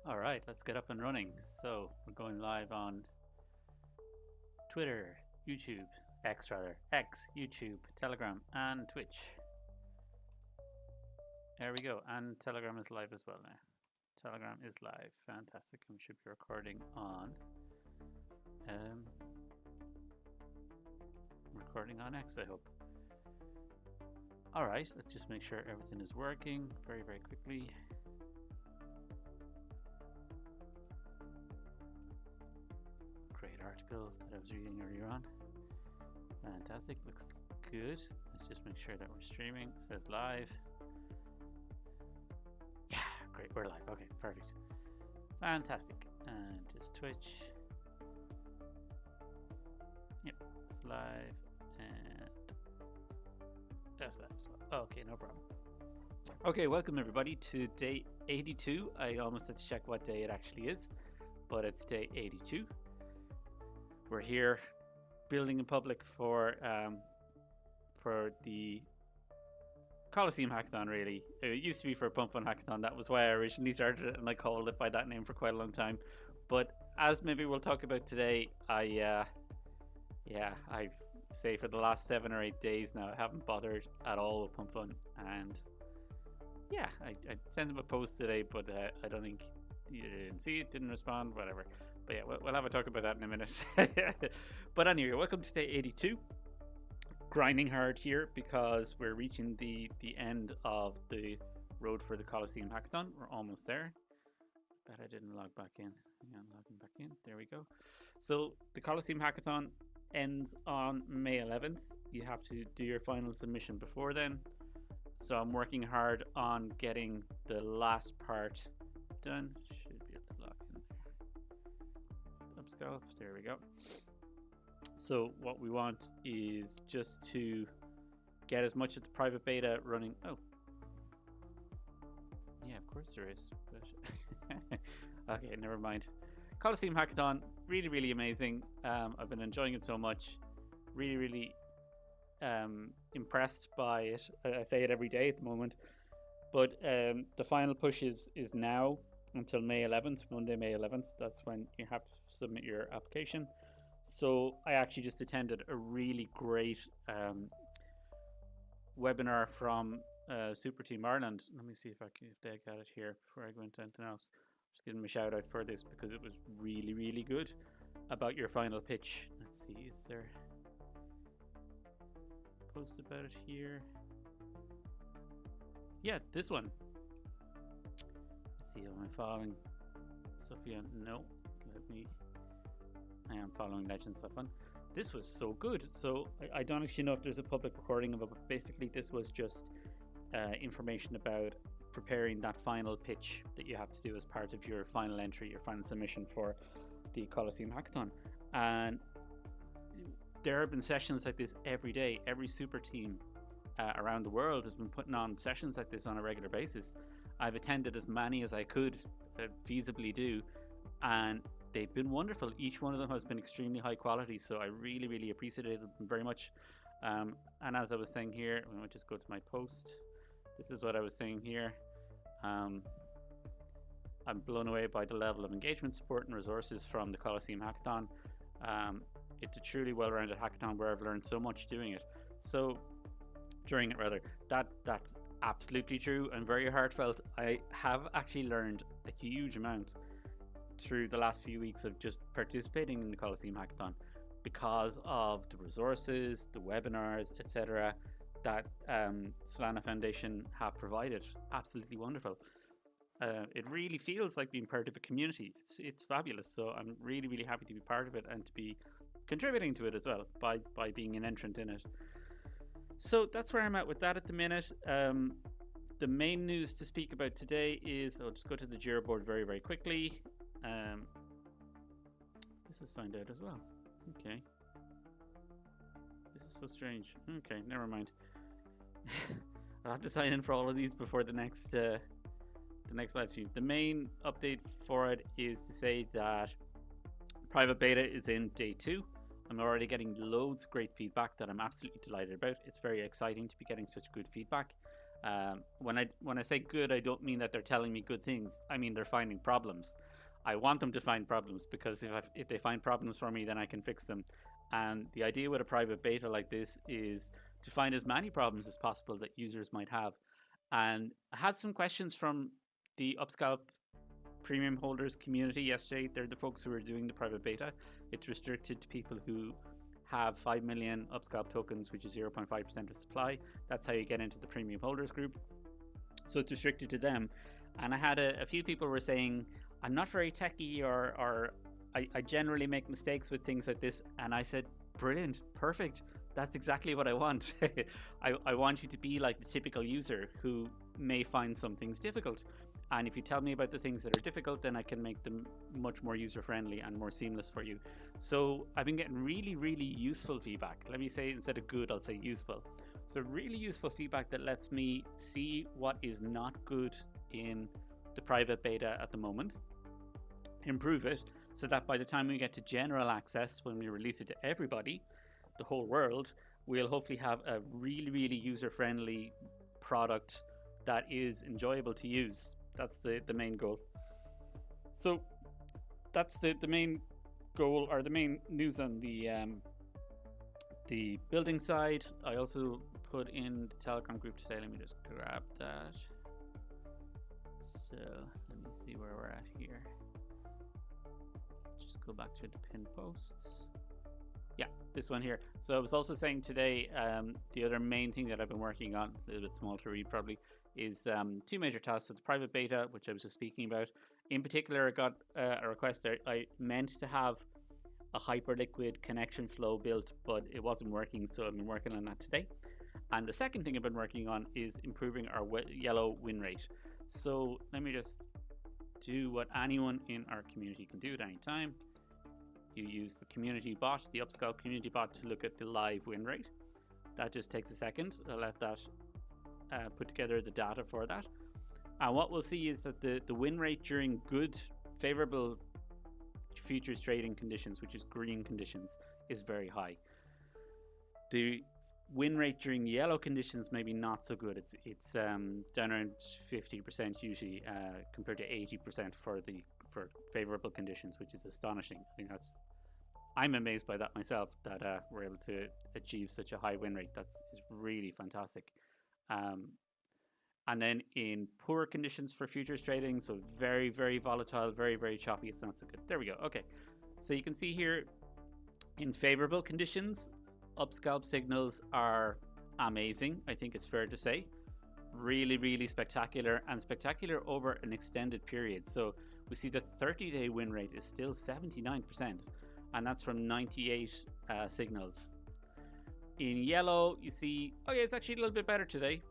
All right, let's get up and running. So we're going live on Twitter, YouTube, X rather, X, YouTube, Telegram, and Twitch. There we go. And Telegram is live as well now. Telegram is live. Fantastic. And we should be recording on um, X, I hope. All right, let's just make sure everything is working very, very quickly. Great article that I was reading earlier on. Fantastic, looks good. Let's just make sure that we're streaming. It says live. Yeah, great, we're live. Okay, perfect. Fantastic. And just Twitch. Yep, it's live. And that's live as well. Okay, no problem. Okay, welcome everybody to day 82. I almost had to check what day it actually is, but it's day 82. We're here building in public for the Coliseum Hackathon. Really, it used to be for a Pump Fun Hackathon. That was why I originally started it, and I called it by that name for quite a long time. But as maybe we'll talk about today, I've say for the last 7 or 8 days now, I haven't bothered at all with Pump Fun, and yeah, I sent him a post today, but I don't think you didn't see it, didn't respond, whatever. But yeah, we'll have a talk about that in a minute. But anyway, welcome to day 82. Grinding hard here because we're reaching the end of the road for the Coliseum Hackathon. We're almost there. Bet I didn't log back in. Hang on, logging back in. There we go. So the Coliseum Hackathon ends on May 11th. You have to do your final submission before then. So I'm working hard on getting the last part done. Should be able to log in there. Upscalp, there we go. So what we want is just to get as much of the private beta running. Oh, yeah, of course there is. But okay, never mind. Coliseum Hackathon, really, really amazing. I've been enjoying it so much. Really, really impressed by it. I say it every day at the moment. But the final push is now until May 11th, Monday, May 11th. That's when you have to submit your application. So I actually just attended a really great webinar from Super Team Ireland. Let me see if they got it here before I go into anything else. Just give them a shout out for this because it was really, really good about your final pitch. Let's see, is there a post about it here? Yeah, this one. Let's see, am I following Sophia? No, let me. I am following Legend stuff on. This was so good. So I don't actually know if there's a public recording of it, but basically this was just information about preparing that final pitch that you have to do as part of your final entry, your final submission for the Coliseum Hackathon. And there have been sessions like this every day. Every super team around the world has been putting on sessions like this on a regular basis. I've attended as many as I could feasibly do, and they've been wonderful. Each one of them has been extremely high quality, so I really, really appreciated them very much. And as I was saying here, I might just go to my post. This is what I was saying here. I'm blown away by the level of engagement, support, and resources from the Coliseum Hackathon. It's a truly well-rounded hackathon where I've learned so much doing it. So during it, rather, that's absolutely true and very heartfelt. I have actually learned a huge amount through the last few weeks of just participating in the Coliseum Hackathon because of the resources, the webinars, etc. that Solana Foundation have provided. Absolutely wonderful. It really feels like being part of a community. It's fabulous. So I'm really, really happy to be part of it and to be contributing to it as well by being an entrant in it. So that's where I'm at with that at the minute. The main news to speak about today is, I'll just go to the Jira board very, very quickly. This is signed out as well. Okay. This is so strange. Okay, never mind. I'll have to sign in for all of these before the next live stream. The main update for it is to say that private beta is in day 2. I'm already getting loads of great feedback that I'm absolutely delighted about. It's very exciting to be getting such good feedback. When I say good, I don't mean that they're telling me good things. I mean they're finding problems. I want them to find problems, because if they find problems for me, then I can fix them. And the idea with a private beta like this is to find as many problems as possible that users might have. And I had some questions from the Upscalp premium holders community yesterday. They're the folks who are doing the private beta. It's restricted to people who have 5 million Upscalp tokens, which is 0.5% of supply. That's how you get into the premium holders group. So it's restricted to them. And I had a few people were saying, I'm not very techy, or I generally make mistakes with things like this. And I said, brilliant, perfect. That's exactly what I want. I want you to be like the typical user who may find some things difficult. And if you tell me about the things that are difficult, then I can make them much more user-friendly and more seamless for you. So I've been getting really, really useful feedback. Let me say, instead of good, I'll say useful. So really useful feedback that lets me see what is not good in the private beta at the moment, improve it, so that by the time we get to general access, when we release it to everybody, the whole world, we'll hopefully have a really, really user-friendly product that is enjoyable to use. That's the main goal. So that's the main goal, or the main news on the building side. I also put in the Telegram group today. Let me just grab that. So let me see where we're at here. Just go back to the pinned posts. Yeah, this one here. So I was also saying today, the other main thing that I've been working on, a little bit small to read probably, is two major tasks. So the private beta, which I was just speaking about. In particular, I got a request there. I meant to have a Hyperliquid connection flow built, but it wasn't working, so I've been working on that today. And the second thing I've been working on is improving our yellow win rate. So let me just do what anyone in our community can do at any time. You use the community bot, the Upscalp community bot, to look at the live win rate. That just takes a second. I'll let that put together the data for that. And what we'll see is that the win rate during good, favorable futures trading conditions, which is green conditions, is very high. The win rate during yellow conditions maybe not so good. It's down around 50% usually, compared to 80% for favorable conditions, which is astonishing. I think I'm amazed by that myself, that we're able to achieve such a high win rate. That's really fantastic. And then in poor conditions for futures trading, so very, very volatile, very, very choppy, it's not so good. There we go. Okay. So you can see here, in favorable conditions, Upscalp signals are amazing, I think it's fair to say. Really, really spectacular, and spectacular over an extended period. So we see the 30-day win rate is still 79%, and that's from 98 signals. In yellow, you see, okay, it's actually a little bit better today.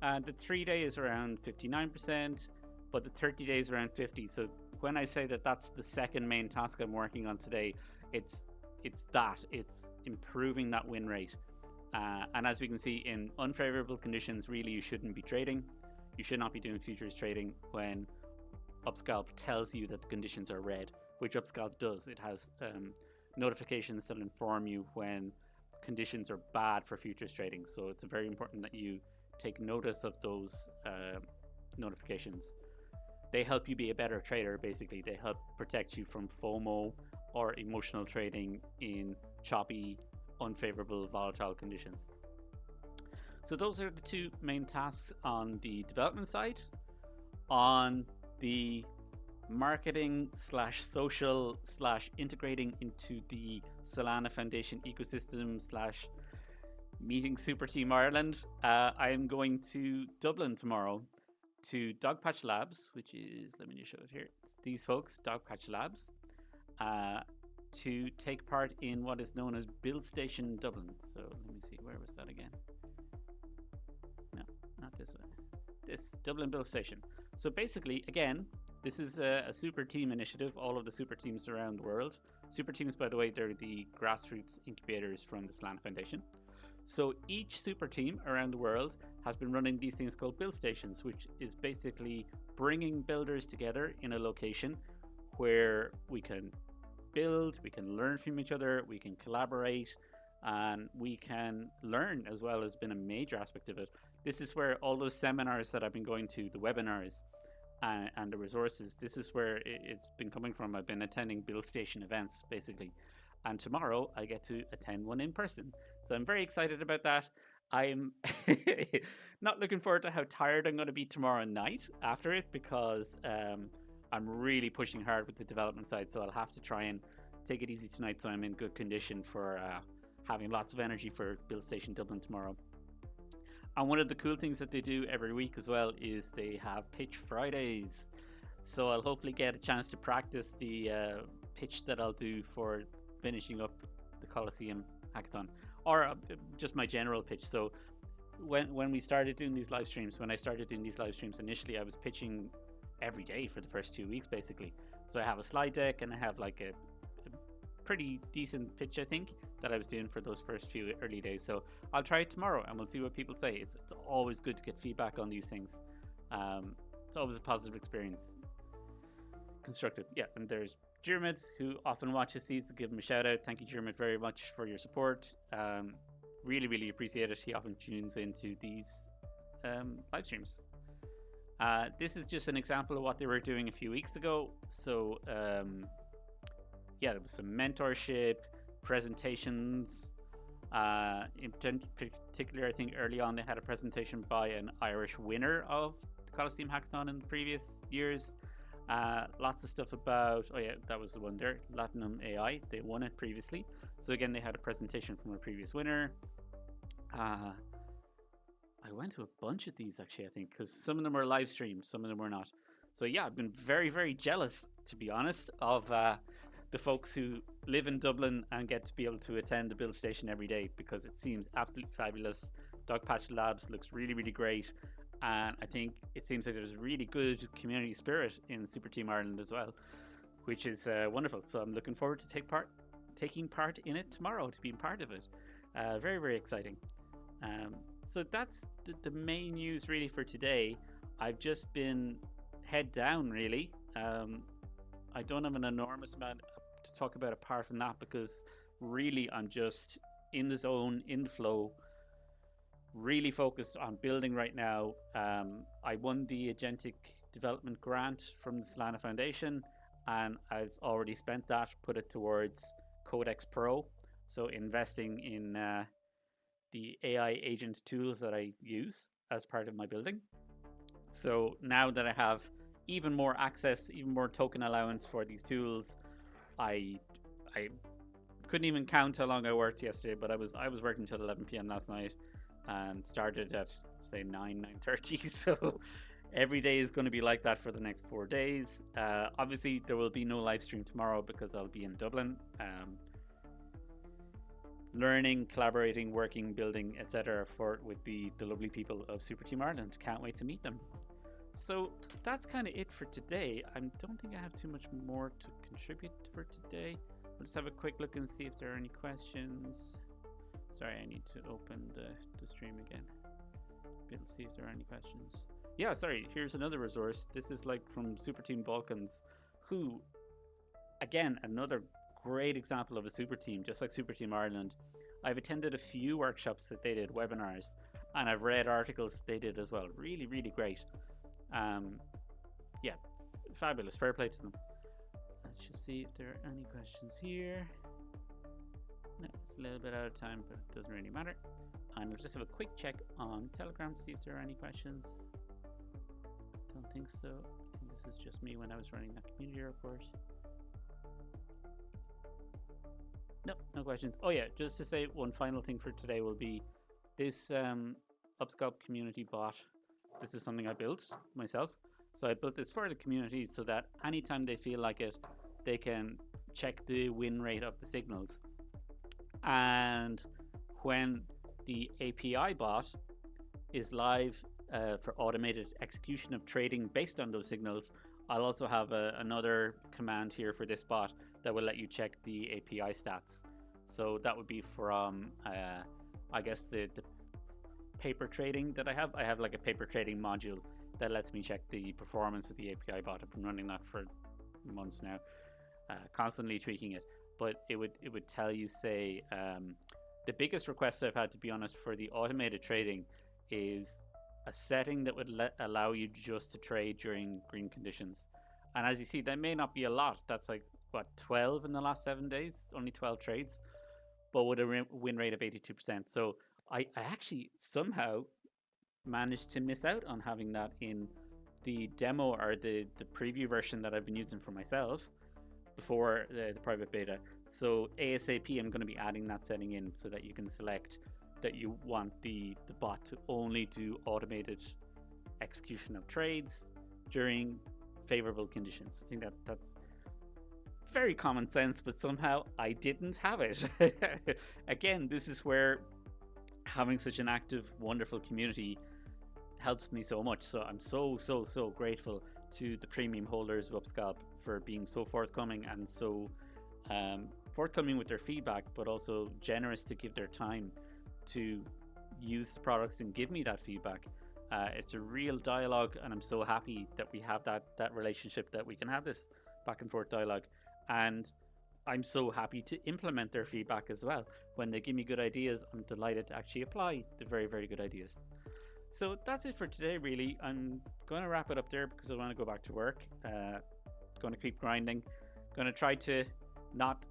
The 3-day is around 59%, but the 30 days around 50. So when I say that that's the second main task I'm working on today, it's improving that win rate. And as we can see, in unfavorable conditions, really you shouldn't be trading. You should not be doing futures trading when Upscalp tells you that the conditions are red, which Upscalp does. It has notifications that inform you when conditions are bad for futures trading. So it's very important that you take notice of those notifications. They help you be a better trader, basically. They help protect you from FOMO or emotional trading in choppy, unfavorable, volatile conditions. So those are the two main tasks on the development side. On the marketing / social / integrating into the Solana Foundation ecosystem / meeting Super Team Ireland, I am going to Dublin tomorrow to Dogpatch Labs, which is, let me just show it here. It's these folks, Dogpatch Labs, to take part in what is known as Build Station Dublin. So let me see, where was that again? No, not this one. This Dublin Build Station. So basically, again, this is a super team initiative. All of the super teams around the world. Super teams, by the way, they're the grassroots incubators from the Solana Foundation. So each super team around the world has been running these things called build stations, which is basically bringing builders together in a location where we can build, we can learn from each other, we can collaborate, and we can learn as well. Has been a major aspect of it. This is where all those seminars that I've been going to, the webinars, and the resources, this is where it's been coming from. I've been attending Build Station events, basically. And tomorrow I get to attend one in person. So I'm very excited about that. I'm not looking forward to how tired I'm going to be tomorrow night after it, because I'm really pushing hard with the development side. So I'll have to try and take it easy tonight so I'm in good condition for having lots of energy for Build Station Dublin tomorrow. And one of the cool things that they do every week as well is they have Pitch Fridays. So I'll hopefully get a chance to practice the pitch that I'll do for finishing up the Coliseum Hackathon, or just my general pitch. So when we started doing these live streams, when I started doing these live streams initially, I was pitching every day for the first 2 weeks, basically. So I have a slide deck and I have like a pretty decent pitch, I think, that I was doing for those first few early days. So I'll try it tomorrow and we'll see what people say. It's always good to get feedback on these things. It's always a positive experience. Constructive. Yeah, and there's Jermid, who often watches these, to give him a shout out. Thank you, Jermid, very much for your support. Really, really appreciate it. He often tunes into these live streams. This is just an example of what they were doing a few weeks ago. So yeah, there was some mentorship, presentations. In particular, I think early on they had a presentation by an Irish winner of the Coliseum Hackathon in previous years. Lots of stuff about, oh yeah, that was the one there, Latinum AI. They won it previously. So again, they had a presentation from a previous winner. I went to a bunch of these actually, I think, because some of them were live streamed, some of them were not. So yeah, I've been very, very jealous, to be honest, of the folks who live in Dublin and get to be able to attend the Build Station every day, because it seems absolutely fabulous. Dogpatch Labs looks really, really great. And I think it seems like there's really good community spirit in Super Team Ireland as well, which is wonderful. So I'm looking forward to taking part in it tomorrow, to being part of it. Very, very exciting. So that's the main news really for today. I've just been head down really. I don't have an enormous amount to talk about apart from that, because really I'm just in the zone, in the flow, really focused on building right now. I won the Agentic Development Grant from the Solana Foundation, and I've already spent that, put it towards Codex Pro. So investing in the AI agent tools that I use as part of my building. So now that I have even more access, even more token allowance for these tools, I couldn't even count how long I worked yesterday, but I was working till 11 p.m. last night and started at say 9:30. So every day is going to be like that for the next 4 days. Obviously there will be no live stream tomorrow because I'll be in Dublin, learning, collaborating, working, building, etc. with the lovely people of Super Team Ireland. Can't wait to meet them. So that's kind of it for today. I don't think I have too much more to contribute for today. We'll just have a quick look and see if there are any questions. Sorry, I need to open the stream again. We'll see if there are any questions. Yeah, sorry, here's another resource. This is like from Super Team Balkans, who, again, another great example of a super team, just like Super Team Ireland. I've attended a few workshops that they did, webinars, and I've read articles they did as well. Really, really great. Yeah, fabulous. Fair play to them. Let's just see if there are any questions here. No, it's a little bit out of time, but it doesn't really matter. And we'll just have a quick check on Telegram to see if there are any questions. Don't think so. I think this is just me when I was running that community report. No, no questions. Oh yeah, just to say one final thing for today will be this Upscalp community bot. This is something I built myself. So I built this for the community so that anytime they feel like it, they can check the win rate of the signals. And when the API bot is live for automated execution of trading based on those signals, I'll also have another command here for this bot that will let you check the API stats. So that would be from, I guess, the paper trading that I have. I have like a paper trading module that lets me check the performance of the API bot. I've been running that for months now, constantly tweaking it. But it would tell you, say, the biggest request I've had, to be honest, for the automated trading is a setting that would allow you just to trade during green conditions. And as you see, that may not be a lot. That's like, what, 12 in the last 7 days? Only 12 trades, but with a win rate of 82%. So I actually somehow managed to miss out on having that in the demo or the preview version that I've been using for myself before the private beta. So ASAP, I'm going to be adding that setting in so that you can select that you want the bot to only do automated execution of trades during favorable conditions. I think that's very common sense, but somehow I didn't have it. Again, this is where having such an active, wonderful community helps me so much. So I'm so grateful to the premium holders of Upscalp for being so forthcoming and so forthcoming with their feedback, but also generous to give their time to use the products and give me that feedback. It's a real dialogue, and I'm so happy that we have that relationship, that we can have this back and forth dialogue. And I'm so happy to implement their feedback as well. When they give me good ideas, I'm delighted to actually apply the very, very good ideas. So that's it for today, really. I'm going to wrap it up there because I want to go back to work. Going to keep grinding. Going to try to not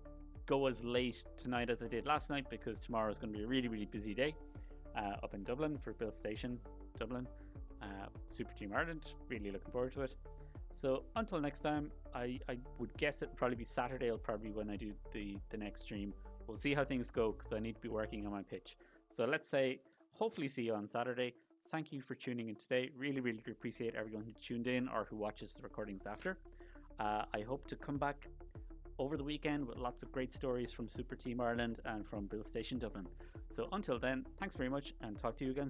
go as late tonight as I did last night, because tomorrow is going to be a really, really busy day up in Dublin for Build Station Dublin, Super Team Ireland. Really looking forward to it. So until next time, I would guess it'll probably be Saturday, probably when I do the next stream. We'll see how things go, because I need to be working on my pitch. So let's say, hopefully see you on Saturday. Thank you for tuning in today. Really, really appreciate everyone who tuned in or who watches the recordings after. I hope to come back over the weekend with lots of great stories from Super Team Ireland and from Build Station Dublin. So until then, thanks very much, and talk to you again soon.